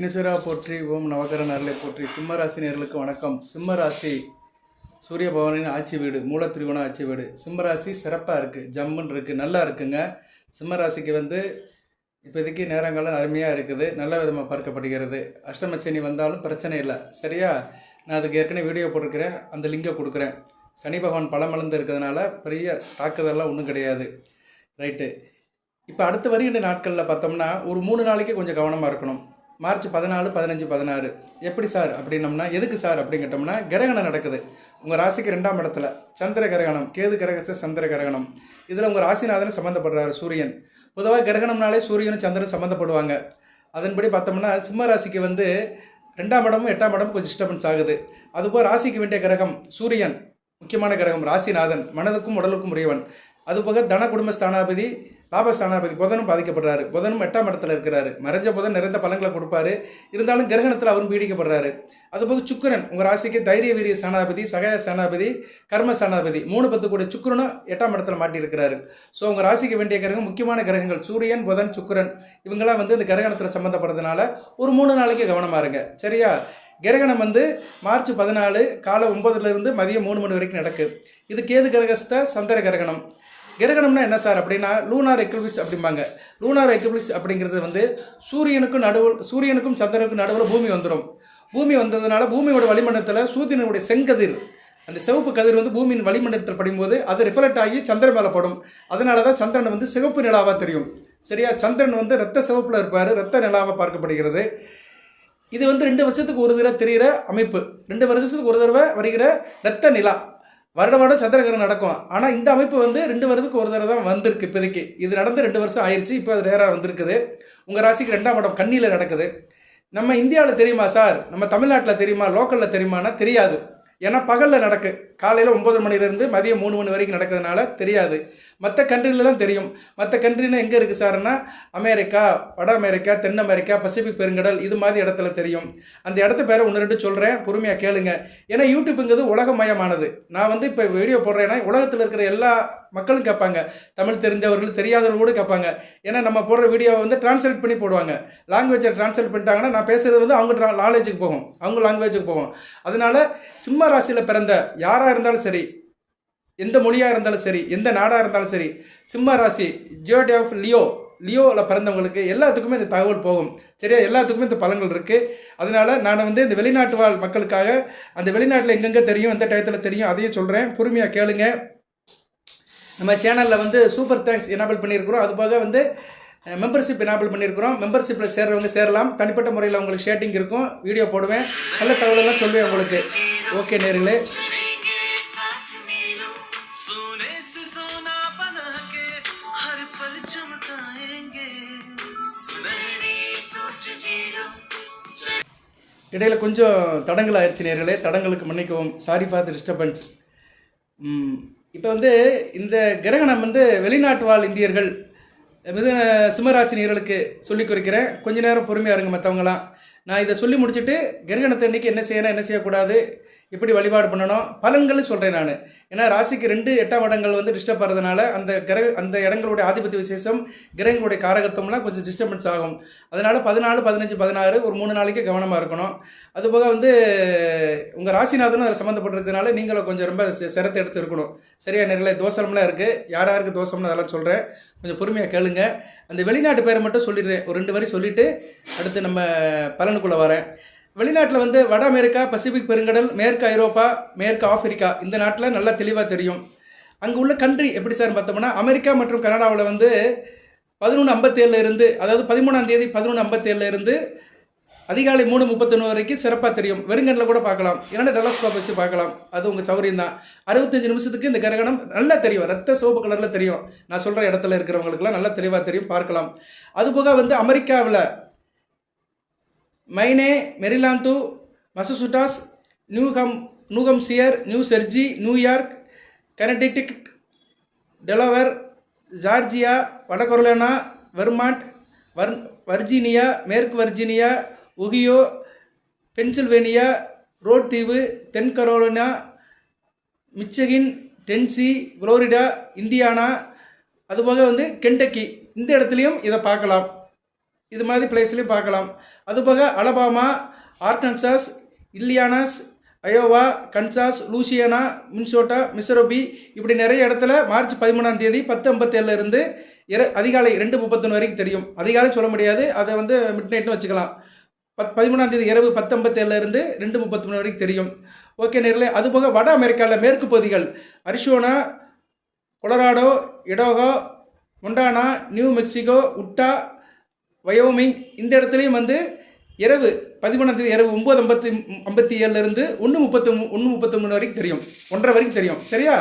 விக்னேஸ்வரா போற்றி, ஓம் நவகரன் அருளை போற்றி. சிம்மராசி நேர்களுக்கு வணக்கம். சிம்மராசி சூரிய பகவானின் ஆட்சி வீடு, மூல திரிகோண ஆட்சி வீடு. சிம்மராசி சிறப்பாக இருக்குது, ஜம்முன்னு இருக்குது, நல்லா இருக்குங்க. சிம்மராசிக்கு இப்போதைக்கு நேரங்கள்லாம் அருமையாக இருக்குது, நல்ல விதமாக பார்க்கப்படுகிறது. அஷ்டமச்சனி வந்தாலும் பிரச்சனை இல்லை, சரியா? நான் அதுக்கு ஏற்கனவே வீடியோ போட்டிருக்கிறேன், அந்த லிங்கை கொடுக்குறேன். சனி பகவான் பலமளந்து இருக்கிறதுனால பெரிய தாக்குதல்லாம் ஒன்றும் கிடையாது, ரைட்டு. இப்போ அடுத்து வருகின்ற நாட்களில் பார்த்தோம்னா ஒரு 3 நாளைக்கு கொஞ்சம் கவனமாக இருக்கணும். மார்ச் 14, 15, 16 எப்படி சார் அப்படின்னம்னா, எதுக்கு சார் அப்படின்னு கேட்டோம்னா, கிரகணம் நடக்குது உங்கள் ராசிக்கு 2ஆம் இடத்துல. சந்திர கிரகணம், கேது கிரகச சந்திர கிரகணம். இதில் உங்கள் ராசிநாதனை சம்மந்தப்படுறாரு சூரியன். பொதுவாக கிரகணம்னாலே சூரியனும் சந்திரன் சம்மந்தப்படுவாங்க. அதன்படி பார்த்தோம்னா சிம்ம ராசிக்கு 2ஆம் இடமும் 8ஆம் இடமும் கொஞ்சம் டிஸ்டர்பன்ஸ் ஆகுது. அதுபோல் ராசிக்கு வேண்டிய கிரகம் சூரியன், முக்கியமான கிரகம், ராசிநாதன், மனதுக்கும் உடலுக்கும் உரியவன். அதுபோக தன குடும்ப ஸ்தானாபதி, லாபஸ்தானாபதி புதனும் பாதிக்கப்படுறாரு. புதனும் 8ஆம் இடத்துல இருக்கிறாரு. மறைஞ்ச புதன் நிறைந்த பலன்களை கொடுப்பாரு, இருந்தாலும் கிரகணத்தில் அவரும் பீடிக்கப்படுறாரு. அதுபோக சுக்கிரன் உங்கள் ராசிக்கு தைரிய வீரிய ஸ்தானாபதி, சகாய ஸ்தானாபதி, கர்ம ஸ்தானாபதி, 3-10 கூட சுக்கிரனும் 8ஆம் இடத்துல மாட்டியிருக்கிறாரு. ஸோ உங்கள் ராசிக்கு வேண்டிய கிரகம், முக்கியமான கிரகங்கள் சூரியன், புதன், சுக்கிரன், இவங்கெல்லாம் இந்த கிரகணத்தில் சம்மந்தப்படுறதுனால ஒரு 3 நாளைக்கு கவனமாக இருங்க, சரியா? கிரகணம் மார்ச் 14 காலை 9லேருந்து மதியம் 3 மணி வரைக்கும் நடக்குது. இது கேது கிரகஸ்த சந்திர கிரகணம். கிரகணம்னா என்ன சார் அப்படின்னா, லூனார் எக்லிப்ஸ் அப்படிம்பாங்க. லூனார் எக்லிப்ஸ் அப்படிங்கிறது சூரியனுக்கும் சந்திரனுக்கும் நடுவில் பூமி வந்துடும். பூமி வந்ததுனால பூமியோட வளிமண்டலத்தில் சூரியனுடைய செங்கதிர், அந்த சிவப்பு கதிர் பூமியின் வளிமண்டலத்தில் படும்போது அது ரிஃப்ளெக்ட் ஆகி சந்திரன் மேலே படும். அதனால தான் சந்திரன் சிவப்பு நிலாவாக தெரியும், சரியா? சந்திரன் ரத்த சிவப்பில் இருப்பார், ரத்த நிலாவாக பார்க்கப்படுகிறது. இது 2 வருஷத்துக்கு ஒரு தடவை தெரிகிற அமைப்பு, 2 வருஷத்துக்கு ஒரு தடவை வருகிற ரத்த நிலா. வருடம் சந்திரகிரகணம் நடக்கும். ஆனால் இந்த அமைப்பு 2 வருடத்துக்கு ஒரு தடவை தான் வந்திருக்கு இப்போதைக்கு. இது நடந்து 2 வருஷம் ஆயிடுச்சு, இப்போ அது ரேராக வந்திருக்குது. உங்கள் ராசிக்கு 2ஆம் இடம் கன்னியில் நடக்குது. நம்ம இந்தியாவில் தெரியுமா சார், நம்ம தமிழ்நாட்டில் தெரியுமா, லோக்கலில் தெரியுமானா தெரியாது. ஏன்னா பகலில் நடக்கு, காலையில் 9 மணிலேருந்து மதியம் 3 மணி வரைக்கும் நடக்கிறதுனால தெரியாது. மற்ற கண்ட்ரிலலாம் தெரியும். மற்ற கண்ட்ரினா எங்கே இருக்குது சார்னா, அமெரிக்கா, வட அமெரிக்கா, தென் அமெரிக்கா, பசிபிக் பெருங்கடல், இது மாதிரி இடத்துல தெரியும். அந்த இடத்த பேரை 1-2 சொல்கிறேன், பொறுமையாக கேளுங்க. ஏன்னா யூடியூப்புங்கிறது உலகமயமானது. நான் இப்போ வீடியோ போடுறேன்னா உலகத்தில் இருக்கிற எல்லா மக்களும் கேட்பாங்க, தமிழ் தெரிஞ்சவர்கள் தெரியாதவர்கள் கூட கேட்பாங்க. ஏன்னா நம்ம போடுற வீடியோவை டிரான்ஸ்லேட் பண்ணி போடுவாங்க. லாங்குவேஜை டிரான்ஸ்லேட் பண்ணிட்டாங்கன்னா நான் பேசுகிறது அவங்க நாலேஜுக்கு போகும், அவங்க லாங்குவேஜுக்கு போகும். அதனால சிம்ம ராசியில் பிறந்த யாராக இருந்தாலும் சரி, எந்த மொழியாக இருந்தாலும் சரி, எந்த நாடாக இருந்தாலும் சரி, சிம்ம ராசி ஜியோடி ஆஃப் லியோவில் பிறந்தவங்களுக்கு எல்லாத்துக்குமே இந்த தகவல் போகும், சரியா? எல்லாத்துக்குமே இந்த பலன்கள் இருக்குது. அதனால நான் இந்த வெளிநாட்டு வாழ் மக்களுக்காக, அந்த வெளிநாட்டில் எங்கெங்கே தெரியும், எந்த டயத்தில் தெரியும், அதையும் சொல்கிறேன், பொறுமையாக கேளுங்க. நம்ம சேனலில் சூப்பர் தேங்க்ஸ் எனேபிள் பண்ணியிருக்கிறோம். அதுபோக மெம்பர்ஷிப் எனேபிள் பண்ணியிருக்கிறோம். மெம்பர்ஷிப்பில் சேர்றவங்க சேரலாம். தனிப்பட்ட முறையில் உங்களுக்கு ஷேட்டிங் இருக்கும், வீடியோ போடுவேன், நல்ல தகவலெல்லாம் சொல்லுவேன் உங்களுக்கு. ஓகே நேர்களே, இடையில கொஞ்சம் தடங்கள் ஆயிடுச்சு நேர்களே, தடங்களுக்கு மன்னிக்கவும், சாரி ஃபார் தி டிஸ்டர்பன்ஸ். இப்போ இந்த கிரகணம் வெளிநாட்டு வாழ் இந்தியர்கள் சிம்மராசி நேர்களுக்கு சொல்லி குறிக்கிறேன். கொஞ்ச நேரம் பொறுமையாக இருங்க மற்றவங்களாம். நான் இதை சொல்லி முடிச்சுட்டு கிரகணத்தை அன்றைக்கி என்ன செய்யணும், என்ன செய்யக்கூடாது, எப்படி வழிபாடு பண்ணணும், பலன்களும் சொல்கிறேன் நான். ஏன்னா ராசிக்கு 2, 8ஆம் இடங்கள் டிஸ்டர்ப் ஆகிறதுனால அந்த இடங்களுடைய ஆதிபத்திய விசேஷம், கிரகங்களுடைய காரகத்துவம்லாம் கொஞ்சம் டிஸ்டர்பன்ஸ் ஆகும். அதனால் 14, 15, 16 ஒரு 3 நாளைக்கு கவனமாக இருக்கணும். அதுபோக உங்கள் ராசிநாதனும் அதில் சம்மந்தப்பட்டிருக்கிறதுனால நீங்களும் கொஞ்சம் ரொம்ப சிரத்தை எடுத்து இருக்கணும், சரியா? நிறைய தோஷம்லாம் இருக்குது. யாருக்கு தோஷம்னு அதெல்லாம் சொல்கிறேன், கொஞ்சம் பொறுமையாக கேளுங்க. அந்த வெளிநாட்டு பேரை மட்டும் சொல்லிடுறேன், ஒரு 2 வரி சொல்லிவிட்டு அடுத்து நம்ம பலனுக்குள்ளே வரேன். வெளிநாட்டில் வட அமெரிக்கா, பசிபிக் பெருங்கடல், மேற்கு ஐரோப்பா, மேற்கு ஆப்பிரிக்கா, இந்த நாட்டில் நல்லா தெளிவாக தெரியும். அங்கே உள்ள கண்ட்ரி எப்படி சார் பார்த்தோம்னா, அமெரிக்கா மற்றும் கனடாவில் 11:57 இருந்து, அதாவது 13ஆம் தேதி 11:57 இருந்து அதிகாலை 3:31 வரைக்கும் சிறப்பாக தெரியும். வெறுங்கண்ணில் கூட பார்க்கலாம், இல்லைன்னா டெலஸ்கோப் வச்சு பார்க்கலாம், அது உங்கள் சௌரியம் தான். 65 நிமிஷத்துக்கு இந்த கிரகணம் நல்லா தெரியும், ரத்த சிவப்பு கலரில் தெரியும். நான் சொல்கிற இடத்துல இருக்கிறவங்களுக்குலாம் நல்லா தெளிவாக தெரியும், பார்க்கலாம். அதுபோக அமெரிக்காவில் Maine, Maryland, Massachusetts, New Hampshire, new Jersey, New York, Connecticut, Delaware, Georgia, வடகொரோலினா, வெர்மாண்ட், வர்ஜீனியா, மேற்கு வர்ஜீனியா, ஒஹியோ, பென்சில்வேனியா, ரோட் தீவு, தென் Carolina, Michigan, Tennessee, Florida, Indiana, அதுபோக கென்டக்கி, இந்த இடத்துலையும் இதை பார்க்கலாம். இது மாதிரி பிளேஸ்லையும் பார்க்கலாம். அதுபோக Alabama, Arkansas, Illinois, Iowa, Kansas, Louisiana, Minnesota, மிசரோபி இப்படி நிறைய இடத்துல மார்ச் 13ஆம் தேதி 10:57 இருந்து அதிகாலை 2:31 வரைக்கும் தெரியும். அதிகாலை சொல்ல முடியாது, அதை வந்து மிட் நைட்னு வச்சுக்கலாம். 13ஆம் தேதி இரவு 10:57 இருந்து 2:33 வரைக்கும் தெரியும். ஓகே நேர்களே. அதுபோக வட அமெரிக்காவில் மேற்கு பகுதிகள் Arizona, Colorado, Idaho, Montana, New Mexico, Utah, Wyoming இந்த இடத்துலையும் வந்து இரவு 13ஆம் தேதி இரவு 9:57 இருந்து 1:33 வரைக்கும் தெரியும். 1:30 வரைக்கும் தெரியும். சரியா?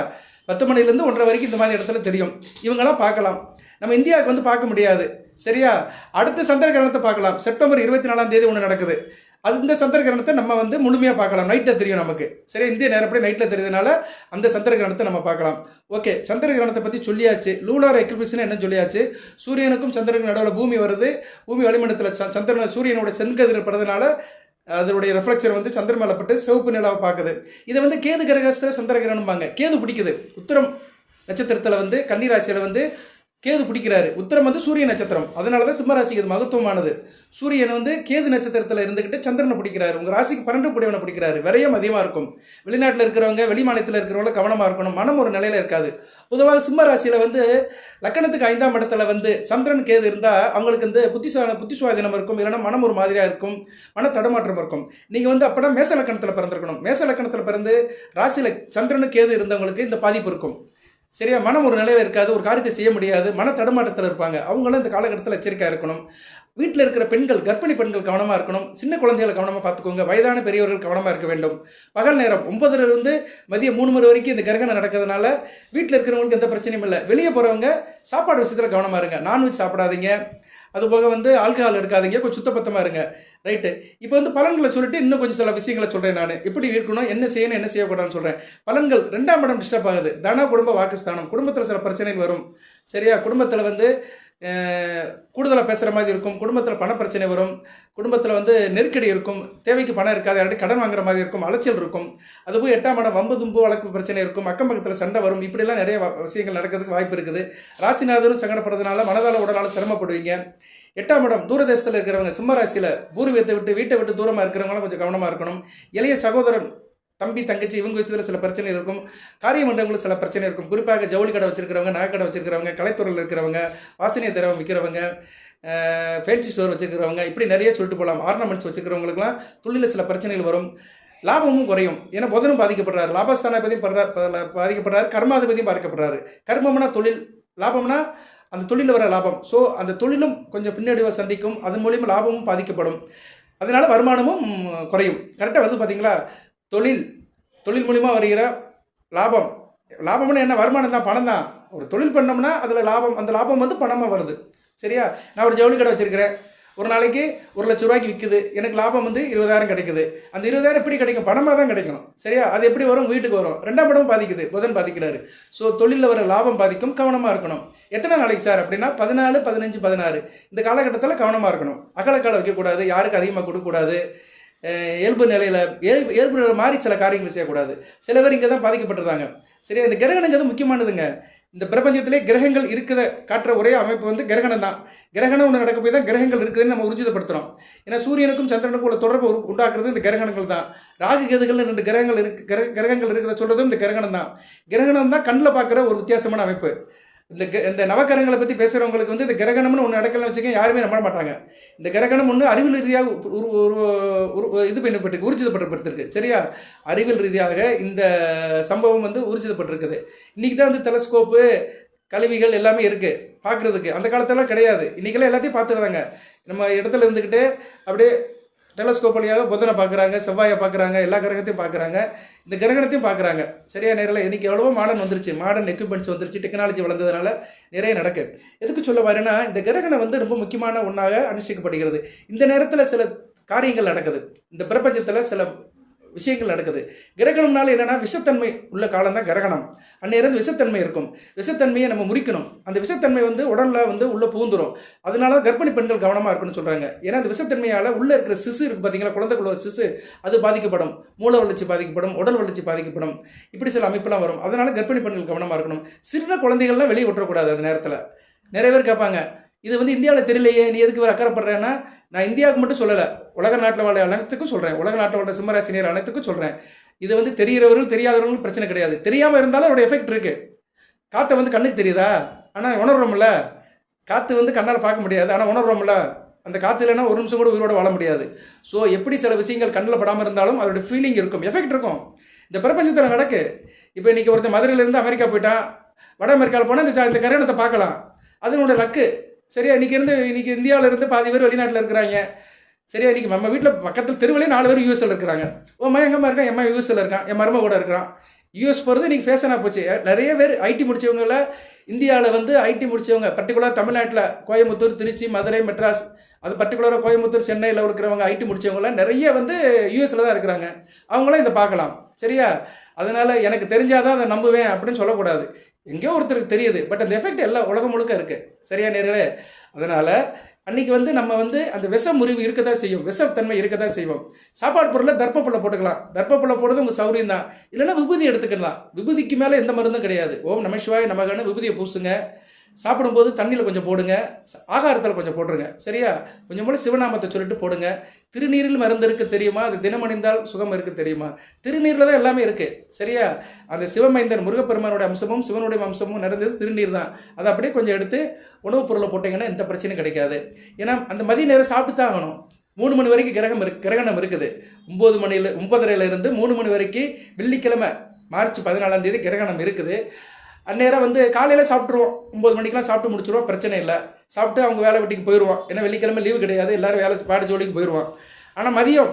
10 மணிலேருந்து 1:30 வரைக்கும் இந்த மாதிரி இடத்துல தெரியும். இவங்களாம் பார்க்கலாம். நம்ம இந்தியாவுக்கு வந்து பார்க்க முடியாது. சரியா? அடுத்த சந்திர கிரகணத்தை பார்க்கலாம். செப்டம்பர் 24ஆம் தேதி ஒன்று நடக்குது. அந்த சந்திர கிரகணத்தை நம்ம வந்து முழுமையாக பார்க்கலாம். நைட்டில் தெரியும் நமக்கு. சரி, இந்திய நேரப்படி நைட்டில் தெரியுதுனால அந்த சந்திர கிரகணத்தை நம்ம பார்க்கலாம். ஓகே, சந்திர கிரகணத்தை பற்றி சொல்லியாச்சு. லூனார் எக்லிப்ஸ் என்ன சொல்லியாச்சு. சூரியனுக்கும் சந்திரனுக்கும் நடுவில் பூமி வருது. பூமி வளிமண்டலத்தில் சந்திரன் சூரியனோட செங்கதிர் படுறதுனால அதனுடைய ரெஃப்ளெக்ஷன் வந்து சந்திரன் மேலே பட்டு சிவப்பு நிலாவை பார்க்குது. இதை வந்து கேது கிரகத்தில் சந்திர கிரகணம்பாங்க. கேது பிடிக்குது. உத்திரம் நட்சத்திரத்தில் வந்து கன்னிராசியில் வந்து கேது பிடிக்கிறாரு. உத்திரம் வந்து சூரிய நட்சத்திரம். அதனால தான் சிம்ம ராசிக்கு அது மகத்துவமானது. சூரியன் வந்து கேது நட்சத்திரத்தில் இருந்துக்கிட்டு சந்திரனை பிடிக்கிறாரு. உங்கள் ராசிக்கு 12 கூடியவனை பிடிக்கிறாரு. விரயம் அதிகமாக இருக்கும். வெளிநாட்டில் இருக்கிறவங்க, வெளி மாநிலத்தில் இருக்கிறவங்க கவனமாக இருக்கணும். மனம் ஒரு நிலையில் இருக்காது. பொதுவாக சிம்ம ராசியில் வந்து லக்கணத்துக்கு 5ஆம் இடத்துல வந்து சந்திரன் கேது இருந்தால் அவங்களுக்கு வந்து புத்தி சுவாதீனம் இருக்கும். இல்லைன்னா மனம் ஒரு மாதிரியாக இருக்கும். மன தடுமாற்றம் இருக்கும். நீங்கள் வந்து அப்போனா மேச லக்கணத்தில் பிறந்திருக்கணும். மேச லக்கணத்தில் பிறந்து ராசியில் சந்திரனு கேது இருந்தவங்களுக்கு இந்த பாதிப்பு இருக்கும். சரியா? மனம் ஒரு நிலையில் இருக்காது. ஒரு காரியத்தை செய்ய முடியாது. மன தடுமாற்றத்தில் இருப்பாங்க. அவங்களும் இந்த காலகட்டத்தில் எச்சரிக்கையாக இருக்கணும். வீட்டில் இருக்கிற பெண்கள், கர்ப்பிணி பெண்கள் கவனமாக இருக்கணும். சின்ன குழந்தைகளை கவனமாக பார்த்துக்கோங்க. வயதான பெரியவர்கள் கவனமாக இருக்க வேண்டும். பகல் நேரம் 9:00 மதியம் 3 மணி வரைக்கும் இந்த கிரகணம் நடக்கிறதுனால வீட்டில் இருக்கிறவங்களுக்கு எந்த பிரச்சனையும் இல்லை. வெளியே போகிறவங்க சாப்பாடு விஷயத்தில் கவனமாக இருங்க. நான்வெஜ் சாப்பிடாதீங்க. அதுபோக வந்து ஆல்கஹால் எடுக்காதீங்க. கொஞ்சம் சுத்தபத்தமாக இருங்க. ரைட்டு. இப்போ வந்து பலன்களை சொல்லிட்டு இன்னும் கொஞ்சம் சில விஷயங்களை சொல்கிறேன். நான் எப்படி இருக்கணும், என்ன செய்யணும், என்ன செய்யக்கூடாதுன்னு சொல்கிறேன். பலன்கள் 2ஆம் இடம் டிஸ்டர்ப் ஆகுது. தன குடும்ப வாக்குஸ்தானம். குடும்பத்தில் சில பிரச்சனைகள் வரும். சரியா? குடும்பத்தில் வந்து கூடுதலாக பேசுகிற மாதிரி இருக்கும். குடும்பத்தில் பண பிரச்சனை வரும். குடும்பத்தில் வந்து நெருக்கடி இருக்கும். தேவைக்கு பணம் இருக்காது. யார்கிட்ட கடன் வாங்குற மாதிரி இருக்கும். அலைச்சல் இருக்கும். அதுபோல் 8ஆம் இடம் வம்பு தும்பு வழக்கு பிரச்சனை இருக்கும். அக்கம் பக்கத்தில் சண்டை வரும். இப்படிலாம் நிறைய விஷயங்கள் நடக்கிறதுக்கு வாய்ப்பு இருக்குது. ராசிநாதனும் சங்கடப்படுறதுனால மனதால் உடனால சிரமப்படுவீங்க. 8ஆம் இடம் தூரதேசத்தில் இருக்கிறவங்க, சிம்ம ராசியில் பூர்வீகத்தை விட்டு வீட்டை விட்டு தூரமாக இருக்கிறவங்களாம் கொஞ்சம் கவனமாக இருக்கணும். இளைய சகோதரன், தம்பி, தங்கச்சி இவங்க விஷயத்தில் சில பிரச்சனை இருக்கும். காரியமன்றங்களும் சில பிரச்சனை இருக்கும். குறிப்பாக ஜவுளி கடை வச்சிருக்கிறவங்க, நகை கடை வச்சிருக்கிறவங்க, கலைத்துறையில் இருக்கிறவங்க, வாசனை திரவம் விற்கிறவங்க, ஃபேன்சி ஸ்டோர் வச்சுருக்கிறவங்க, இப்படி நிறைய சொல்லிட்டு போகலாம். ஆர்னமெண்ட்ஸ் வச்சுக்கிறவங்களுக்குலாம் தொழிலில் சில பிரச்சனைகள் வரும். லாபமும் குறையும். ஏன்னா புதனும் பாதிக்கப்படுறாரு. லாபஸ்தானாதிபதியும் பாதிக்கப்படுறாரு. கர்மாதிபதியும் பாதிக்கப்படுறாரு. கர்மம்னா தொழில், லாபம்னா அந்த தொழிலில் வர லாபம். ஸோ அந்த தொழிலும் கொஞ்சம் பின்னடைவை சந்திக்கும். அதன் மூலியமாக லாபமும் பாதிக்கப்படும். அதனால வருமானமும் குறையும். கரெக்டாக வந்து பார்த்தீங்களா? தொழில் மூலிமா வருகிற லாபம்னா என்ன? வருமானம் தான், பணம் தான். ஒரு தொழில் பண்ணோம்னா அதில் லாபம், அந்த லாபம் வந்து பணமாக வருது. சரியா? நான் ஒரு ஜவுளி கடை வச்சுருக்கிறேன். ஒரு நாளைக்கு 1,00,000 ரூபாய்க்கு விற்குது. எனக்கு லாபம் வந்து 20,000 கிடைக்குது. அந்த 20,000 எப்படி கிடைக்கும்? பணமாக தான் கிடைக்கும். சரியா? அது எப்படி வரும்? வீட்டுக்கு வரும். 2ஆம் இடமும் பாதிக்குது. புதன் பாதிக்கிறாரு. ஸோ தொழிலில் வர லாபம் பாதிக்கும். கவனமாக இருக்கணும். எத்தனை நாளைக்கு சார் அப்படின்னா 14, 15, 16 இந்த காலகட்டத்தில் கவனமாக இருக்கணும். அகலக்கால வைக்கக்கூடாது. யாருக்கு அதிகமாக கொடுக்கக்கூடாது. இயல்பு நிலையில் மாறி சில காரியங்கள் செய்யக்கூடாது. சில பேர் இங்கே தான் பாதிக்கப்பட்டிருந்தாங்க. சரியா? இந்த கிரகணங்கிறது முக்கியமானதுங்க. இந்த பிரபஞ்சத்திலே கிரகங்கள் இருக்கிற காட்டுற ஒரே அமைப்பு வந்து கிரகணம் தான். கிரகணம் ஒன்று நடக்க போய் தான் கிரகங்கள் இருக்குதுன்னு நம்ம உறுதிப்படுத்துகிறோம். ஏன்னா சூரியனுக்கும் சந்திரனுக்கும் உள்ள தொடர்பு உண்டாக்குறது இந்த கிரகணங்கள் தான். ராகு கேதுகள் 2 கிரகங்கள் இருக்கிறத சொல்கிறதும் இந்த கிரகணம் தான். கிரகணம் தான் கண்ணில் பார்க்குற ஒரு வித்தியாசமான அமைப்பு. இந்த நவக்கிரகங்களை பற்றி பேசுகிறவங்களுக்கு வந்து இந்த கிரகணம்னு ஒன்று நடக்கலன்னு வச்சுக்க யாருமே நம்ப மாட்டாங்க. இந்த கிரகணம் ஒன்று அறிவியல் ரீதியாக இது பண்ணப்பட்டிருக்கு, ஊர்ஜிதப்பட்டிருக்கு. சரியா? அறிவியல் ரீதியாக இந்த சம்பவம் வந்து ஊர்ஜிதப்பட்டிருக்குது. இன்றைக்கி தான் வந்து டெலஸ்கோப்பு, கருவிகள் எல்லாமே இருக்குது பார்க்குறதுக்கு. அந்த காலத்தெல்லாம் கிடையாது. இன்றைக்கெல்லாம் எல்லாத்தையும் பார்த்துக்கிறாங்க. நம்ம இடத்துல இருந்துக்கிட்டு அப்படியே டெலஸ்கோப் வழியாக புதனை பார்க்குறாங்க, செவ்வாயை பார்க்குறாங்க, எல்லா கிரகத்தையும் பார்க்குறாங்க, இந்த கிரகணத்தையும் பார்க்குறாங்க. சரியா? நேரில் இன்றைக்கி எவ்வளவோ மாடர்ன் எக்யூப்மெண்ட்ஸ் வந்துருச்சு. டெக்னாலஜி வளர்ந்ததுனால நிறைய நடக்கு. எதுக்கு சொல்ல வரேன்னா, இந்த கிரகணம் வந்து ரொம்ப முக்கியமான ஒன்றாக அனுஷ்டிக்கப்படுகிறது. இந்த நேரத்தில் சில காரியங்கள் நடக்குது. இந்த பிரபஞ்சத்தில் சில விஷயங்கள் நடக்குது. கிரகணம்னால என்னன்னா விஷத்தன்மை உள்ள காலம் தான் கிரகணம். அந்நேரம் விஷத்தன்மை இருக்கும். விஷத்தன்மையை நம்ம முறிக்கணும். அந்த விஷத்தன்மை வந்து உடலில் வந்து உள்ளே பூந்துடும். அதனால கர்ப்பிணி பெண்கள் கவனமாக இருக்குன்னு சொல்கிறாங்க. ஏன்னா அந்த விஷத்தன்மையால் உள்ளே இருக்கிற சிசு இருக்குது பார்த்தீங்களா, குழந்தைக்குள்ள சிசு, அது பாதிக்கப்படும். மூளை வளர்ச்சி பாதிக்கப்படும். உடல் வளர்ச்சி பாதிக்கப்படும். இப்படி சில அமைப்பெல்லாம் வரும். அதனால கர்ப்பிணி பெண்கள் கவனமாக இருக்கணும். சின்ன குழந்தைகள்லாம் வெளியே விட்டுறக்கூடாது. அந்த நேரத்தில் நிறைய பேர் கேட்பாங்க, இது வந்து இந்தியாவில் தெரியலையே, நீ எதுக்கு வேறு அக்கறைப்படுறேன்னா, நான் இந்தியாவுக்கு மட்டும் சொல்லலை, உலக நாட்டில் வாழ அனைத்துக்கும் சொல்கிறேன், உலக நாட்டில் வாழ சிம்மராசினியர் அனைத்துக்கும் சொல்கிறேன். இது வந்து தெரிகிறவர்கள் தெரியாதவர்கள் பிரச்சனை கிடையாது. தெரியாமல் இருந்தாலும் அதோட எஃபெக்ட் இருக்குது. காற்றை வந்து கண்ணுக்கு தெரியுதா, ஆனால் உணர்றோம்ல. காற்று வந்து கண்ணால் பார்க்க முடியாது, ஆனால் உணர்றோம்ல. அந்த காற்று இல்லைன்னா ஒரு நிமிஷம் கூட உயிரோட வாழ முடியாது. ஸோ எப்படி சில விஷயங்கள் கண்ணில் படாமல் இருந்தாலும் அதோட ஃபீலிங் இருக்கும், எஃபெக்ட் இருக்கும். இந்த பிரபஞ்சத்தில் நடக்கு. இப்போ இன்றைக்கி ஒருத்தர் மதுரையிலேருந்து அமெரிக்கா போயிட்டான், வட அமெரிக்காவில் போனால் இந்த கிரகணத்தை பார்க்கலாம். அதனோட லக்கு. சரியா, இன்றைக்கி இந்தியாவிலேருந்து பாதி பேர் வெளிநாட்டில் இருக்கிறாங்க. சரியா, இன்றைக்கி நம்ம வீட்டில் பக்கத்தில் தெருவிலே 4 பேர் யூஎஸ்ல இருக்கிறாங்க. ஓ எங்கம்மா இருக்கான், எம்மா யூஎஸ்ல இருக்கான், என் மரும கூட இருக்கிறான். யூஎஸ் போகிறது இன்றைக்கி ஃபேஷனாக போச்சு. நிறைய பேர் ஐடி முடித்தவங்கள இந்தியாவில் வந்து ஐடி முடித்தவங்க, பர்டிகுலராக தமிழ்நாட்டில் கோயம்புத்தூர், திருச்சி, மதுரை, மெட்ராஸ், அது பர்டிகுலராக கோயம்புத்தூர், சென்னையில் இருக்கிறவங்க ஐடி முடித்தவங்களாம் நிறைய வந்து யூஎஸ்ல தான் இருக்கிறாங்க. அவங்களாம் இதை பார்க்கலாம். சரியா, அதனால் எனக்கு தெரிஞ்சாதான் அதை நம்புவேன் அப்படின்னு சொல்லக்கூடாது. எங்கேயோ ஒருத்தருக்கு தெரியுது, பட் அந்த எஃபெக்ட் எல்லாம் உலகம் முழுக்க இருக்குது. சரியா நேர்களே, அதனால் அன்றைக்கி வந்து நம்ம வந்து அந்த விஷ முறிவு இருக்க தான் செய்யும், விஷத்தன்மை இருக்க தான் செய்வோம். சாப்பாடு பொருளில் தர்ப்பப்புள்ள போட்டுக்கலாம். தர்ப்பப்புள்ள போடுறது உங்கள் சௌரியம் தான். இல்லைன்னா விபூதி எடுத்துக்கலாம். விபூதிக்கு மேலே எந்த மருந்தும் கிடையாது. ஓம் நமசிவாய நமகன்னு விபூதியை பூசுங்க. சாப்பிடும்போது தண்ணியில் கொஞ்சம் போடுங்க, ஆகாரத்தில் கொஞ்சம் போட்டுருங்க. சரியா, கொஞ்சம் போல சிவநாமத்தை சொல்லிட்டு போடுங்க. திருநீரில் மருந்து இருக்கு தெரியுமா, அது தினமணிந்தால் சுகம் இருக்கு தெரியுமா. திருநீரில் தான் எல்லாமே இருக்குது. சரியா, அந்த சிவமைந்தன் முருகப்பெருமானுடைய அம்சமும் சிவனுடைய அம்சமும் நிறைந்தது திருநீர் தான். அதை அப்படியே கொஞ்சம் எடுத்து உணவுப் பொருளை போட்டிங்கன்னா எந்த பிரச்சனையும் கிடைக்காது. ஏன்னா அந்த மதிய நேரம் சாப்பிட்டு தான் ஆகணும். 3 மணி வரைக்கும் கிரகணம் இருக்குது. 9:30 3 மணி வரைக்கும் வெள்ளிக்கிழமை மார்ச் 14ஆம் தேதி கிரகணம் இருக்குது. அந்நேரம் வந்து காலையில் சாப்பிட்ருவோம், 9 மணிக்கெலாம் சாப்பிட்டு முடிச்சிடுவோம், பிரச்சனை இல்லை. சாப்பிட்டு அவங்க வேலை வெட்டிக்கு போயிடுவோம். ஏன்னா வெள்ளிக்கிழமை லீவு கிடையாது, எல்லோரும் வேலை பாடு ஜோலிக்கு போயிடுவான். ஆனால் மதியம்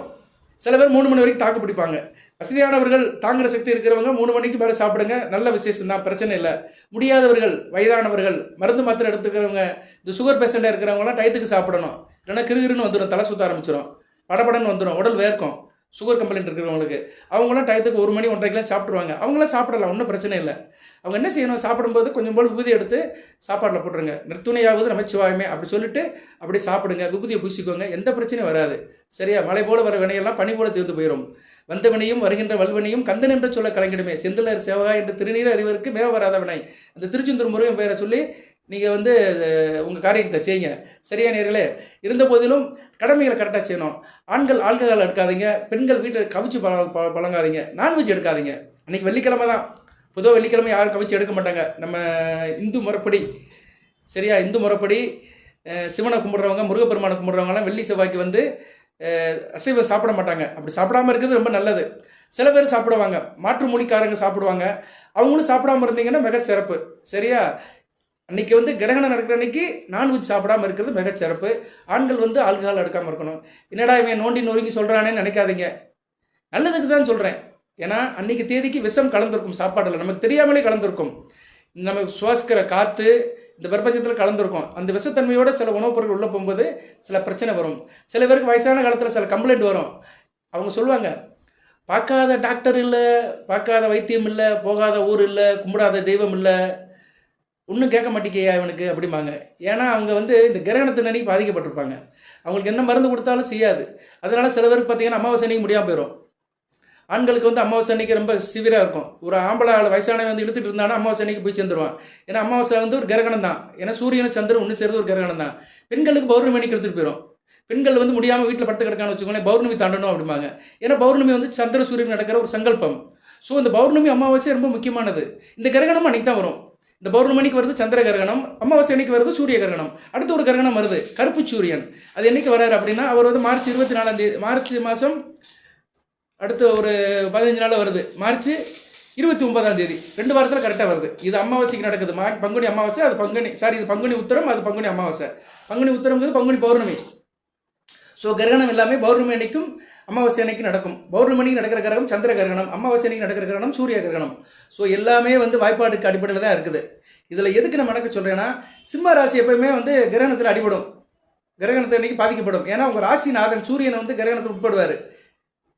சில பேர் 3 மணி வரைக்கும் தாக்கு பிடிப்பாங்க. வசதியானவர்கள், தாங்குற சக்தி இருக்கிறவங்க 3 மணிக்கு மேலே சாப்பிடுங்க, நல்ல விசேஷம் தான், பிரச்சனை இல்லை. முடியாதவர்கள், வயதானவர்கள், மருந்து மாத்திரை எடுத்துக்கிறவங்க, இந்த சுகர் பேஷண்ட்டாக இருக்கிறவங்களாம் டயத்துக்கு சாப்பிடணும். இல்லைன்னா கிருகிருன்னு வந்துடும், தலை சுற்ற ஆரம்பிச்சிடும், படபடன்னு வந்துடும், உடல் வேர்க்கும். சுகர் கம்ப்ளைண்ட் இருக்கிறவங்களுக்கு அவங்களாம் டயத்துக்கு 1 மணி 1:30 சாப்பிட்ருவாங்க. அவங்களாம் சாப்பிடலாம், ஒன்றும் பிரச்சனை இல்லை. அவங்க என்ன செய்யணும், சாப்பிடும்போது கொஞ்சம் போல் விபூதி எடுத்து சாப்பாட்டில் போட்டுருங்க. நிறுத்துணையாவது நமச்சிவாயமே அப்படி சொல்லிட்டு அப்படி சாப்பிடுங்க, விபூதியை பூசிக்கோங்க, எந்த பிரச்சனையும் வராது. சரியா, மழை போல வர வினையெல்லாம் பனி போல தீர்ந்து போயிடும். வந்த வினையும் வருகின்ற வல்வனையும் கந்தன் என்று சொல்ல கலங்கிடுமே, செந்திலர் சேவகா என்று திருநீர் அறிவருக்கு மேவ வராத வினை. அந்த திருச்செந்தூர் முருகன் பெயரை சொல்லி நீங்கள் வந்து உங்கள் காரியத்தை செய்யுங்க. சரியா நேர்களே, இருந்த போதிலும் கடமைகளை கரெக்டாக செய்யணும். ஆண்கள் ஆல்கஹால் எடுக்காதீங்க, பெண்கள் வீட்டில் கவிச்சு பழங்காதீங்க, நான்வெஜ் எடுக்காதீங்க. அன்றைக்கி வெள்ளிக்கிழமை தான், பொதுவாக வெள்ளிக்கிழமை யாரும் கவிச்சு எடுக்க மாட்டாங்க நம்ம இந்து முறைப்படி. சரியா, இந்து முறைப்படி சிவனை கும்பிட்றவங்க, முருகப்பெருமானை கும்பிட்றவங்கலாம் வெள்ளி செவ்வாய்க்கு வந்து அசைவம் சாப்பிட மாட்டாங்க. அப்படி சாப்பிடாமல் இருக்கிறது ரொம்ப நல்லது. சில பேர் சாப்பிடுவாங்க, மாற்று மொழிக்காரங்க சாப்பிடுவாங்க, அவங்களும் சாப்பிடாமல் இருந்தீங்கன்னா மிகச்சிறப்பு. சரியா, அன்றைக்கி வந்து கிரகணம் நடக்கிற அன்றைக்கி நான்வெஜ் சாப்பிடாமல் இருக்கிறது மிகச்சிறப்பு. ஆண்கள் வந்து ஆல்கஹால் எடுக்காமல் இருக்கணும். என்னடா இவன் நோண்டி நொறுங்கி சொல்கிறானேன்னு நினைக்காதீங்க, நல்லதுக்கு தான் சொல்கிறேன். ஏன்னா அன்றைக்கி தேதிக்கு விஷம் கலந்துருக்கும் சாப்பாடில், நமக்கு தெரியாமலே கலந்துருக்கும். நம்ம சுவாசிக்கிற காற்று இந்த பிரபஞ்சத்தில் கலந்துருக்கும். அந்த விஷத்தன்மையோட சில உணவுப் பொருட்கள் உள்ளே போகும்போது சில பிரச்சனை வரும். சில பேருக்கு வயசான காலத்தில் சில கம்ப்ளைண்ட் வரும். அவங்க சொல்லுவாங்க, பார்க்காத டாக்டர் இல்லை, பார்க்காத வைத்தியம் இல்லை, போகாத ஊர் இல்லை, கும்பிடாத தெய்வம் இல்லை, ஒன்றும் கேட்க மாட்டேங்கியா இவனுக்கு அப்படிம்பாங்க. ஏன்னா அவங்க வந்து இந்த கிரகணத்தின் அன்னைக்கு பாதிக்கப்பட்டிருப்பாங்க. அவங்களுக்கு என்ன மருந்து கொடுத்தாலும் செய்யாது. அதனால் சில பேருக்கு பார்த்தீங்கன்னா அமாவாசை அன்னைக்கு முடியாமல் போயிடும். ஆண்களுக்கு வந்து அமாவாசை அன்னைக்கு ரொம்ப சிவியராக இருக்கும். ஒரு ஆம்பளை வயசானவன் வந்து இழுத்துட்டு இருந்தானா அமாவாசை அன்னைக்கு போய் சேர்ந்துருவான். ஏன்னா அமாவாசை வந்து ஒரு கிரகணம் தான். ஏன்னா சூரியனும் சந்திரன் ஒன்று சேர்ந்து ஒரு கிரகணம் தான். பெண்களுக்கு பௌர்ணமி அன்னைக்கு எடுத்துகிட்டு போயிடும். பெண்கள் வந்து முடியாமல் வீட்டில் படுத்து கிடக்கான்னு வச்சுக்கோங்களேன், பௌர்ணமி தாண்டணும் அப்படிம்பாங்க. ஏன்னா பௌர்ணமி வந்து சந்திர சூரியன் நடக்கிற ஒரு சங்கல்பம். ஸோ இந்த பௌர்ணமி அமாவாசை ரொம்ப முக்கியமானது. இந்த கிரகணம் அன்னைக்கு தான் வரும். இந்த பௌர்ணமி அன்னைக்கு வருது சந்திர கிரகணம், அமாவாசை அன்னைக்கு வருது சூரிய கிரகணம். அடுத்து ஒரு கிரகணம் வருது, கருப்பு சூரியன். அது என்னைக்கு வராரு அப்படின்னா, அவர் வந்து மார்ச் 24ஆம் தேதி, மார்ச் மாதம் அடுத்து ஒரு 15 நாளில் வருது, மார்ச் 29ஆம் தேதி, 2 வாரத்தில் கரெக்டாக வருது. இது அமாவாசைக்கு நடக்குது, பங்குனி அமாவாசை, அது இது பங்குனி உத்தரம், அது பங்குனி அமாவாசை. பங்குனி உத்தரம்ங்கிறது பங்குனி பௌர்ணமி. ஸோ கிரகணம் எல்லாமே பௌர்ணமி அன்னைக்கும் அமாவாசை அன்னைக்கு நடக்கும். பௌர்ணமி அன்னைக்கு நடக்கிற கிரகம் சந்திர கிரகணம், அமாவாசை அன்னைக்கு நடக்கிற கிரகணம் சூரிய கிரகணம். ஸோ எல்லாமே வந்து வாய்ப்பாட்டுக்கு அடிப்படையில் தான் இருக்குது. இதில் எதுக்கு நான் நடக்க சொல்கிறேன்னா, சிம்ம ராசி எப்போயுமே வந்து கிரகணத்தில் அடிபடும், கிரகணத்தை அன்னைக்கு பாதிக்கப்படும். ஏன்னா உங்கள் ராசிநாதன் சூரியனை வந்து கிரகணத்தில் உட்படுவார்.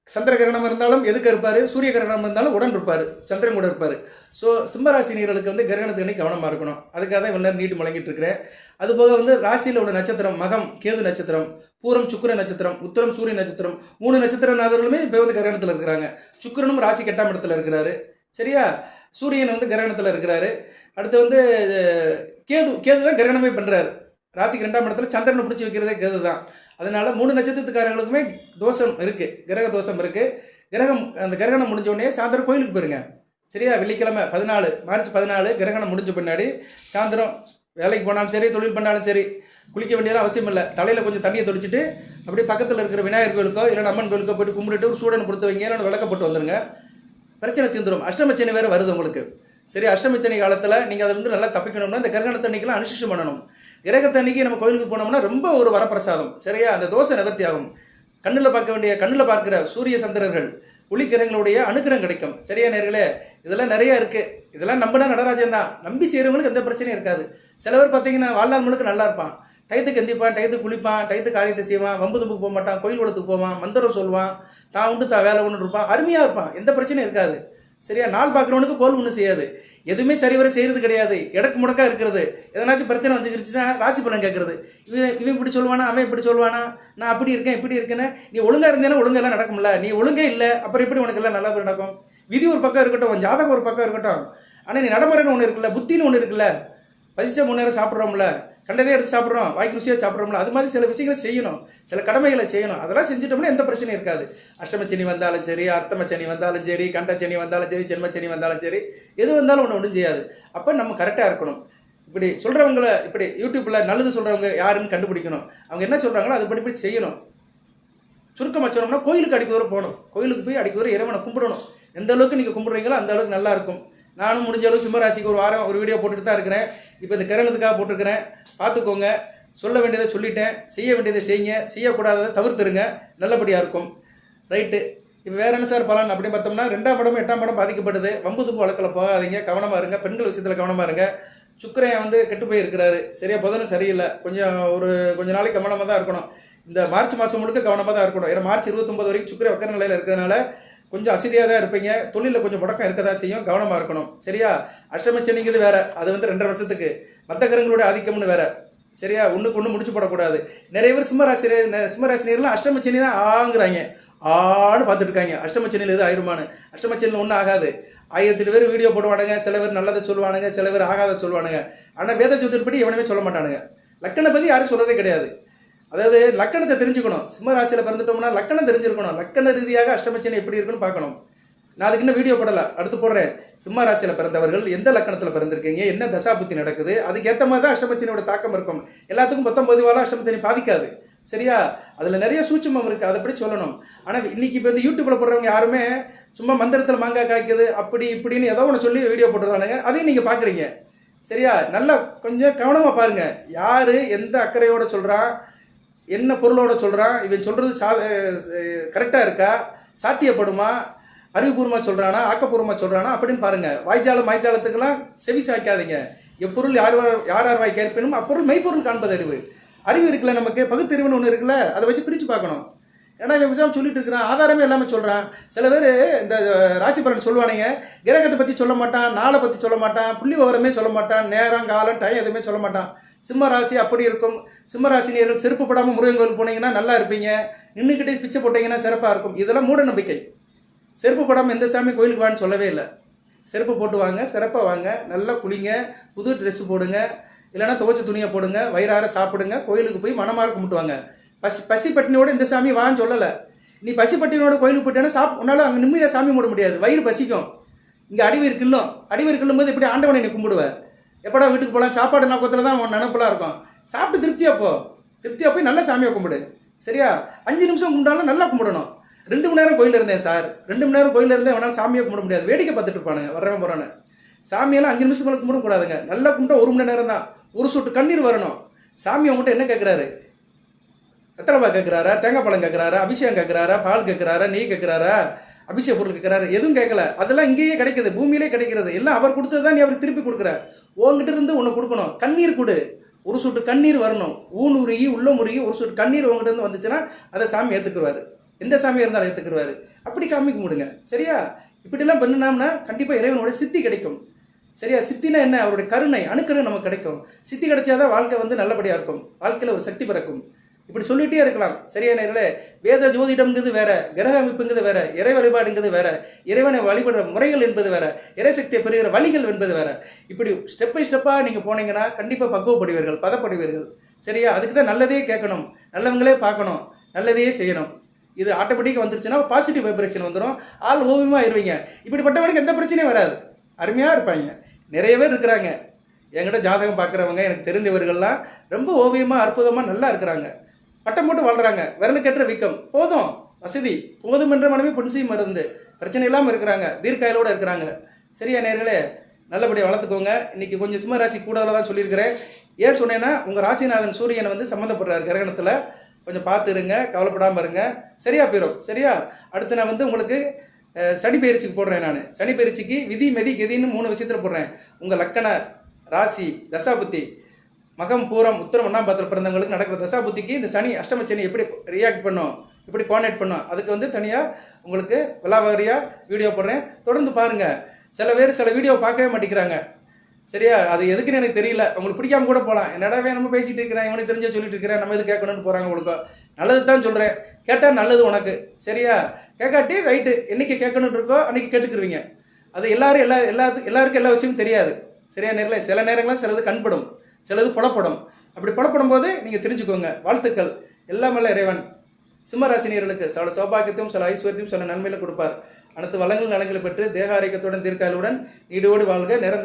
சந்திர கிரகணம் இருந்தாலும் எதுக்கு இருப்பார், சூரிய கிரகணம் இருந்தாலும் உடன் இருப்பார், சந்திரன் கூட இருப்பார். ஸோ சிம்மராசினியர்களுக்கு வந்து கிரகணத்துக்கு கவனமாக இருக்கணும். அதுக்காக தான் இவ்வளோ நீட்டு முழங்கிட்டு இருக்கிறேன். அதுபோக வந்து ராசியில் உள்ள நட்சத்திரம் மகம் கேது நட்சத்திரம், பூரம் சுக்கிர நட்சத்திரம், உத்தரம் சூரிய நட்சத்திரம், 3 நட்சத்திரநாதர்களுமே இப்போ வந்து கிரகணத்தில் இருக்கிறாங்க. சுக்கிரனும் ராசி 8ஆம் இடத்துல இருக்கிறாரு. சரியா, சூரியன் வந்து கிரகணத்தில் இருக்கிறாரு. அடுத்து வந்து கேது தான் கிரகணமே பண்ணுறாரு. ராசிக்கு 2ஆம் இடத்துல சந்திரனை பிடிச்சி வைக்கிறதே கேது தான். அதனால் 3 நட்சத்திரத்துக்காரர்களுக்குமே தோஷம் இருக்குது, கிரக தோஷம் இருக்குது. அந்த கிரகணம் முடிஞ்சோடனே சாயந்தரம் கோயிலுக்கு போயிருங்க. சரியா? வெள்ளிக்கிழமை 14 மார்ச் 14 கிரகணம் முடிஞ்ச பின்னாடி சாயந்தரம் வேலைக்கு போனாலும் சரி, தொழில் பண்ணாலும் சரி, குளிக்க வேண்டியதெல்லாம் அவசியம் இல்லை. தலையில் கொஞ்சம் தண்ணியை தொளிச்சுட்டு அப்படியே பக்கத்தில் இருக்கிற விநாயகர் கோயிலுக்கோ இல்லைன்னா அம்மன் கோயிலுக்கோ போய்ட்டு கும்பிட்டுட்டு ஒரு சூடனை பொறுத்து வைங்க, இல்லைன்னா விளக்கப்பட்டு வந்துடுங்க. பிரச்சனை தீர்ந்துடும். அஷ்டமச்சனி வேறு வருது உங்களுக்கு. சரி, அஷ்டமச்சனி காலத்தில் நீங்கள் அதிலிருந்து நல்லா தப்பிக்கணும்னா இந்த கிரகணத்தன்னைக்கெல்லாம் அனுஷ்டிஷம் பண்ணணும். கிரகத்தன்னைக்கு நம்ம கோயிலுக்கு போனோம்னா ரொம்ப ஒரு வரப்பிரசாதம். சரியா? அந்த தோசை நிவர்த்தி ஆகும். கண்ணில் பார்க்கிற சூரிய சந்திரர்கள் ஒளிக்கிரகங்களுடைய அனுக்கிரகம் கிடைக்கும். சரியா நேர்களே? இதெல்லாம் நிறையா இருக்குது. இதெல்லாம் நம்பினா நடராஜன் தான். நம்பி செய்கிறவங்களுக்கு எந்த பிரச்சனையும் இருக்காது. சில பேர் பார்த்தீங்கன்னா வாழ்நாள் முழுக்க நல்லா இருப்பான். டயத்துக்கு எந்திப்பான், டயத்துக்கு குளிப்பான், டயத்துக்கு காரியத்தை செய்வான், வம்பு தும்புக்கு போக மாட்டான், கோயில் குளத்துக்கு போவான், மந்திரம் சொல்லுவான், தான் உண்டு தான் வேலை ஒன்று இருப்பான், அருமையாக இருப்பான், எந்த பிரச்சனையும் இருக்காது. சரியா? நாள் பார்க்குறவனுக்கு கோல் ஒன்றும் செய்யாது. எதுவுமே சரிவரை செய்கிறது கிடையாது. இடக்கு முடக்கா இருக்கிறது. எதனாச்சும் பிரச்சனை வந்துக்கிடுச்சுன்னா ராசி பலன் கேட்கறது. இவன் இப்படி சொல்லுவானா, அவன் இப்படி சொல்லுவானா, நான் அப்படி இருக்கேன் இப்படி இருக்கேன்னு. நீ ஒழுங்காக இருந்தேன்னா ஒழுங்கெல்லாம் நடக்கும்ல. நீ ஒழுங்கே இல்லை, அப்புறம் எப்படி உனக்கு எல்லாம் நல்லா நடக்கும்? விதி ஒரு பக்கம் இருக்கட்டும், உன் ஜாதகம் ஒரு பக்கம் இருக்கட்டும், ஆனால் நீ நடைமுறைன்னு ஒன்று இருக்குல்ல, புத்தின்னு ஒன்று இருக்குல்ல. பசிச்சா 3 நேரம் சாப்பிட்றோம்ல, கண்டதே எடுத்து சாப்பிட்றோம், வாய்க்கு ருசியாக சாப்பிட்றோம்ல, அது மாதிரி சில விஷயங்களை செய்யணும், சில கடமைகளை செய்யணும். அதெல்லாம் செஞ்சுட்டோம்னா எந்த பிரச்சனையும் இருக்காது. அஷ்டமச்சனி வந்தாலும் சரி, அர்த்தமச்சனி வந்தாலும் சரி, கண்டச்சனி வந்தாலும் சரி, ஜென்மச்சனி வந்தாலும் சரி, எது வந்தாலும் ஒன்றும் செய்யாது. அப்போ நம்ம கரெக்டாக இருக்கணும். இப்படி சொல்கிறவங்களை, இப்படி யூடியூப்பில் நல்லது சொல்கிறவங்க யாருன்னு கண்டுபிடிக்கணும். அவங்க என்ன சொல்கிறாங்களோ அது படி செய்யணும். சுருக்கமாக சொன்னோம்னா கோயிலுக்கு அடிக்க தூரம் போகணும். கோயிலுக்கு போய் அடிக்க தூரம் இறைவனை கும்பிடணும். எந்த அளவுக்கு நீங்கள் கும்பிட்றீங்களோ அந்த அளவுக்கு நல்லா இருக்கும். நானும் முடிஞ்ச அளவு சிம்மராசிக்கு ஒரு வாரம் ஒரு வீடியோ போட்டுட்டு தான் இருக்கிறேன். இப்போ இந்த கிரகணத்துக்காக போட்டிருக்கிறேன், பார்த்துக்கோங்க. சொல்ல வேண்டியதை சொல்லிட்டேன், செய்ய வேண்டியதை செய்யுங்க, செய்யக்கூடாததை தவிர்த்துருங்க, நல்லபடியாக இருக்கும். ரைட்டு. இப்போ வேறு என்ன சார் பலன் அப்படின்னு பார்த்தோம்னா 2ஆம் இடம் 8ஆம் இடம் பாதிக்கப்படுது. வம்பு தும்பு வழக்கில் போகாதீங்க, கவனமாக இருங்க. பெண்கள் விஷயத்தில் கவனமாக இருங்க. சுக்கிரன் கெட்டு போய் இருக்கிறாரு. சரியா? புதனும் சரியில்லை. கொஞ்சம் நாளைக்கு கவனமாக தான் இருக்கணும். இந்த மார்ச் மாதம் முழுக்க கவனமாக தான் இருக்கணும். ஏன்னா மார்ச் 29 வரைக்கும் சுக்கிரன் வக்கர நிலையில் இருக்கிறதுனால கொஞ்சம் அசதியாக தான் இருப்பீங்க. தொழிலில் கொஞ்சம் முடக்கம் இருக்க தான் செய்யும். கவனமாக இருக்கணும். சரியா? அஷ்டமச்சனிங்கிறது வேறு, அது 2.5 வருஷத்துக்கு. மற்ற கிரகங்களோட ஆதிக்கம்னு வேறு. சரியா? ஒன்றுக்கு ஒன்று முடிச்சு போடக்கூடாது. நிறைய பேர் சிம்மராசினியர்லாம் அஷ்டமச்சனி தான் ஆங்கிறாங்க, ஆன்னு பார்த்துட்டு இருக்காங்க. அஷ்டமச்சனியில் எது ஆயிருமானு. அஷ்டமச்சனியில் ஒன்றும் ஆகாது. 1008 பேர் வீடியோ போடுவானுங்க. சில பேர் நல்லதை சொல்லுவானுங்க, சில பேர் ஆகாத சொல்லுவானுங்க. ஆனால் வேத ஜோதிடப்படி எவனுமே சொல்ல மாட்டானுங்க. லக்கணை பற்றி யாரும் சொல்கிறதே கிடையாது. அதாவது லக்கணத்தை தெரிஞ்சுக்கணும். சிம்ம ராசியில் பிறந்துட்டோம்னா லக்கணம் தெரிஞ்சிருக்கணும். லக்கண ரீதியாக அஷ்டமச்சனி எப்படி இருக்குன்னு பார்க்கணும். நான் அதுக்கு இன்னும் வீடியோ போடலை, அடுத்து போடுறேன். சிம்ம ராசியில் பிறந்தவர்கள் எந்த லக்கணத்தில் பிறந்திருக்கீங்க, என்ன தசாபுத்தி நடக்குது, அதுக்கு ஏற்ற மாதிரி தான் அஷ்டமச்சனியோட தாக்கம் இருக்கும். எல்லாத்துக்கும் 19 வாரம் அஷ்டமச்சனி பாதிக்காது. சரியா? அதில் நிறைய சூட்சுமம் இருக்குது, அதை படி சொல்லணும். ஆனால் இன்னைக்கு இப்போ யூடியூப்பில் போடுறவங்க யாருமே சும்மா மந்திரத்தில் மாங்காய் காய்க்குது அப்படி இப்படின்னு ஏதோ ஒன்று சொல்லி வீடியோ போட்டுருவானுங்க. அதையும் நீங்கள் பார்க்குறீங்க. சரியா? நல்லா கொஞ்சம் கவனமாக பாருங்கள். யார் எந்த அக்கறையோடு சொல்கிறான், என்ன பொருளோட சொல்கிறான், இவன் சொல்கிறது கரெக்டாக இருக்கா, சாத்தியப்படுமா, அறிவுபூர்வமாக சொல்கிறானா, ஆக்கப்பூர்வமாக சொல்கிறானா அப்படின்னு பாருங்கள். வாய்ஜாலத்துக்கெல்லாம் செவி சாய்க்காதீங்க. எப்பொருள் யார் வாய் கேட்பினும் அப்பொருள் மெய்ப்பொருள் காண்பது அறிவு. அறிவு இருக்குல்ல, நமக்கு பகுத்தறிவுன்னு ஒன்று இருக்குல்ல, அதை வச்சு பிரித்து பார்க்கணும். ஏன்னா இவன் விஷயம் சொல்லிட்டு இருக்கிறான், ஆதாரமே எல்லாமே சொல்கிறான். சில பேர் இந்த ராசி பலன் சொல்லுவானுங்க, கிரகத்தை பற்றி சொல்ல மாட்டான், நாளை பற்றி சொல்ல மாட்டான், புள்ளி விவரமே சொல்ல மாட்டான், நேரம் காலம் டைம் எதுவுமே சொல்ல மாட்டான். சிம்ம ராசி அப்படி இருக்கும். சிம்ம ராசினியர்கள் செருப்பு போடாமல் முருகன் கோயில் போனீங்கன்னா நல்லா இருப்பீங்க, நின்றுக்கிட்டே பிச்சை போட்டிங்கன்னா சிறப்பாக இருக்கும். இதெல்லாம் மூட நம்பிக்கை. செருப்பு போடாமல் எந்த சாமி கோயிலுக்கு வான்னு சொல்லவே இல்லை. செருப்பு போட்டு வாங்க, சிறப்பாக வாங்க, நல்லா குளிங்க, புது ட்ரெஸ்ஸு போடுங்க, இல்லைனா துவைச்ச துணியை போடுங்க, வயிறார சாப்பிடுங்க, கோயிலுக்கு போய் மனமார கும்பிட்டுவாங்க. பசி பட்டினியோட இந்த சாமி வான்னு சொல்லலை. நீ பசி பட்டினியோட கோயிலுக்கு போயிட்டேன்னா உன்னால் அங்கே நிம்மதியாக சாமி மூட முடியாது, வயிறு பசிக்கும். இங்கே அடிவயிறு கிள்ளும் போது எப்படி ஆண்டவனை நீ கும்பிடுவேன்? எப்படா வீட்டுக்கு போகலாம், சாப்பாடு நோக்கத்தில் தான் உன் நினப்பெல்லாம் இருக்கும். சாப்பிட்டு திருப்தியாக போய் நல்லா சாமியை கும்பிடு. சரியா? 5 நிமிஷம் கும்பிட்டாலும் நல்லா கும்பிடணும். 2 மணி நேரம் கோயிலில் இருந்தேன் சார், 2 மணி நேரம் கோயிலில் இருந்தேன், அவனால் சாமியை கும்பிட முடியாது, வேடிக்கை பார்த்துட்டு இருப்பானுங்க வரவன் போகிறான்னு. சாமியெல்லாம் 5 நிமிஷம் மேலே கும்பிடக்கூடாதுங்க. நல்லா கும்பிட்டா 1 மணி நேரம் தான். ஒரு சொட்டு கண்ணீர் வரணும். சாமி அவங்ககிட்ட என்ன கேட்குறாரு? வெத்தலைப்பா கேட்குறாரா, தேங்காய் பழம் கேட்குறாரா, அபிஷேகம் கேட்குறாரா, பால் கேட்குறாரா, நெய் கேட்குறாரா, அபிஷேக பொருள் கேட்குறாரு? எதுவும் கேட்கல. அதெல்லாம் இங்கேயே கிடைக்குது, பூமியிலே கிடைக்கிறது. எல்லாம் அவர் கொடுத்தது தான் நீ அவருக்கு திருப்பி கொடுக்குற. உங்ககிட்ட இருந்து ஒன்று கொடுக்கணும். கண்ணீர் கொடு, ஒரு சொட்டு கண்ணீர் வரணும். ஊனுருகி உள்ள முருகி ஒரு சொட்டு கண்ணீர் உங்ககிட்ட இருந்து வந்துச்சுன்னா அதை சாமி ஏற்றுக்குருவார். எந்த சாமியாக இருந்தாலும் ஏற்றுக்குருவார். அப்படி காமிக்க முடியுங்க. சரியா? இப்படிலாம் பண்ணினோம்னா கண்டிப்பாக இறைவனோட சித்தி கிடைக்கும். சரியா? சித்தினா என்ன? அவருடைய கருணை, அணுக்கருணை நமக்கு கிடைக்கும். சித்தி கிடைச்சாதான் வாழ்க்கை நல்லபடியாக இருக்கும், வாழ்க்கையில் ஒரு சக்தி பிறக்கும். இப்படி சொல்லிகிட்டே இருக்கலாம். சரியா நேர்களே? வேத ஜோதிடம்ங்கிறது வேற, கிரக அமைப்புங்கிறது வேற, இறை வழிபாடுங்கிறது வேற, இறைவனை வழிபடுற முறைகள் என்பது வேற, இறைசக்தியை பெறுகிற வழிகள் என்பது வேற. இப்படி ஸ்டெப் பை ஸ்டெப்பாக நீங்கள் போனீங்கன்னா கண்டிப்பாக பக்குவப்படுவீர்கள், பதப்படுவீர்கள். சரியா? அதுக்கு தான் நல்லதே கேட்கணும், நல்லவங்களே பார்க்கணும், நல்லதையே செய்யணும். இது ஆட்டோமேட்டிக்காக வந்துருச்சுன்னா பாசிட்டிவ் வைப்ரேஷன் வந்துடும், ஆள் ஓவியமாக இருவீங்க. இப்படிப்பட்டவனுக்கு எந்த பிரச்சனையும் வராது, அருமையாக இருப்பாங்க. நிறைய பேர் இருக்கிறாங்க என்கிட்ட ஜாதகம் பார்க்குறவங்க, எனக்கு தெரிந்தவர்கள்லாம் ரொம்ப ஓவியமாக அற்புதமாக நல்லா இருக்கிறாங்க, பட்டம் போட்டு வாழ்கிறாங்க, விரலுக்கேற்ற வீக்கம், போதும் வசதி, போதும் என்ற மனமே பொன்சியும் மருந்து, பிரச்சனை இல்லாமல் இருக்கிறாங்க, தீர்க்காயலோடு இருக்கிறாங்க. சரியா நேர்களே? நல்லபடியாக வளர்த்துக்கோங்க. இன்றைக்கி கொஞ்சம் சிம்ம ராசி கூடுதலாக தான் சொல்லியிருக்கிறேன். ஏன் சொன்னேன்னா உங்கள் ராசிநாதன் சூரியனை வந்து சம்மந்தப்படுறார் கிரகணத்தில், கொஞ்சம் பார்த்து இருங்க, கவலைப்படாமல் இருங்க, சரியா போயிடும். சரியா? அடுத்து நான் வந்து உங்களுக்கு சனி பயிற்சிக்கு போடுறேன். நான் சனி பயிற்சிக்கு விதி மெதி கெதின்னு 3 விஷயத்தில் போடுறேன். உங்கள் லக்கண ராசி தசாபுத்தி மகம் பூரம் உத்தரம் 1ஆம் பாதத்தில் பிறந்தவங்களுக்கு நடக்கிற தசாபுத்திக்கு இந்த சனி அஷ்டம சனி எப்படி ரியாக்ட் பண்ணும், எப்படி கோஆர்டினேட் பண்ணும், அதுக்கு வந்து தனியாக உங்களுக்கு விலாவாரியாக வீடியோ போடுறேன், தொடர்ந்து பாருங்கள். சில பேர் சில வீடியோ பார்க்கவே மாட்டேங்கிறாங்க. சரியா? அது எதுக்குன்னு எனக்கு தெரியல, உங்களுக்கு பிடிக்காம கூட போகலாம். என்னடா நம்ம பேசிகிட்டு இருக்கிறேன், இவனுக்கு தெரிஞ்ச சொல்லிட்டு இருக்கிறேன், நம்ம இது கேட்கணும்னு போகிறாங்க. உங்களுக்கு நல்லது தான் சொல்கிறேன், கேட்டால் நல்லது உனக்கு. சரியா? கேட்காட்டி ரைட்டு, என்றைக்கு கேட்கணுன்னு இருக்கோ அன்றைக்கி கேட்டுக்குருவீங்க. அது எல்லாருக்கும் எல்லா விஷயமும் தெரியாது. சரியா நேரில்? சில நேரங்களில் சிலது கண்படும், சிலது புலப்படும். அப்படி புலப்படும் போது நீங்கள் தெரிஞ்சுக்கோங்க. வாழ்த்துக்கள். எல்லாமல்ல இறைவன் சிம்மராசினியர்களுக்கு சில சௌபாகியத்தையும் சில ஐஸ்வர்யத்தையும் சில நன்மையில கொடுப்பார். அனைத்து வளங்கள் நலங்களை பெற்று தேக ஆரோக்கியத்துடன் தீர்க்காயலுடன் நீடோடு வாழ்க. நிரந்தர